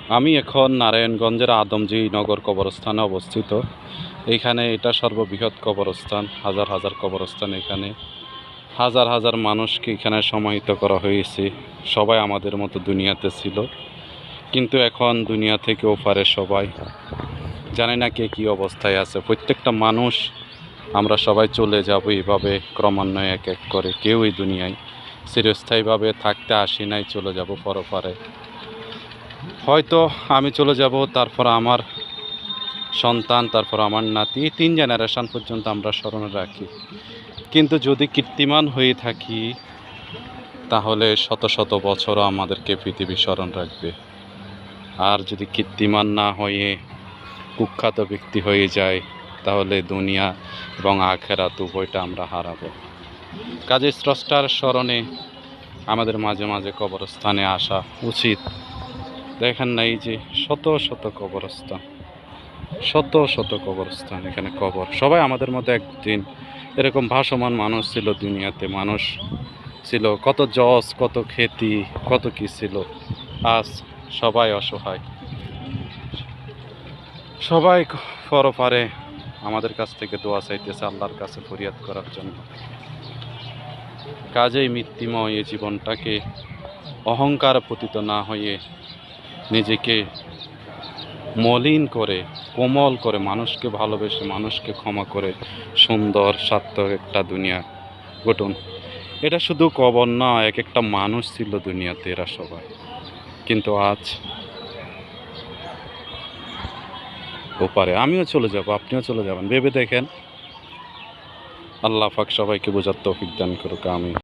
আমি এখন নারায়ণগঞ্জের আদমজী নগর কবরস্থানে অবস্থিত। এইখানে এটা সর্ববৃহৎ কবরস্থান, হাজার হাজার কবরস্থান। এখানে হাজার হাজার মানুষকে এখানে সমাহিত করা হয়েছে। সবাই আমাদের মতো দুনিয়াতে ছিল, কিন্তু এখন দুনিয়া থেকে ওপারে সবাই, জানি না কে কী অবস্থায় আছে। প্রত্যেকটা মানুষ আমরা সবাই চলে যাব এইভাবে ক্রমান্বয়ে এক এক করে। কেউ এই দুনিয়ায় চিরস্থায়ীভাবে থাকতে আসি নাই, চলে যাব পরপারে। হয়তো আমি চলে যাব, তারপর আমার সন্তান, তারপর আমার নাতি, 3 জেনারেশন পর্যন্ত আমরা স্মরণে রাখি। কিন্তু যদি কীর্তিমান হয়ে থাকি, তাহলে শত শত বছরও আমাদেরকে পৃথিবী স্মরণ রাখবে। আর যদি কীর্তিমান না হয়ে কুখ্যাত ব্যক্তি হয়ে যায়, তাহলে দুনিয়া এবং আখেরাত উভয়টা আমরা হারাবো। কাজে স্রষ্টার স্মরণে আমাদের মাঝে মাঝে কবরস্থানে আসা উচিত। দেখেন না, এই যে শত শত কবরস্থান, শত শত কবরস্থান, এখানে কবর। সবাই আমাদের মধ্যে একদিন এরকম ভাসমান মানুষ ছিল দুনিয়াতে। মানুষ ছিল কত যশ, কত খ্যাতি, কত কি ছিল। আজ সবাই অসহায়, সবাই পরপারে আমাদের কাছ থেকে দোয়া চাইতেছে, আল্লাহর কাছে ফরিয়াদ করার জন্য। কাজেই মৃত্যুময় এই জীবনটাকে অহংকার পতিত না হয়ে নিজেকে মলিন করে, কোমল করে, মানুষকে ভালোবেসে, মানুষকে ক্ষমা করে সুন্দর সার্থক একটা দুনিয়া গঠন। এটা শুধু কবর না, এক একটা মানুষ ছিল দুনিয়াতে এরা সবাই। কিন্তু আজ ওপারে আমিও চলে যাব, আপনিও চলে যাবেন, ভেবে দেখেন। আল্লাহ পাক সবাইকে বোঝার তৌফিক দান করুক, আমিন।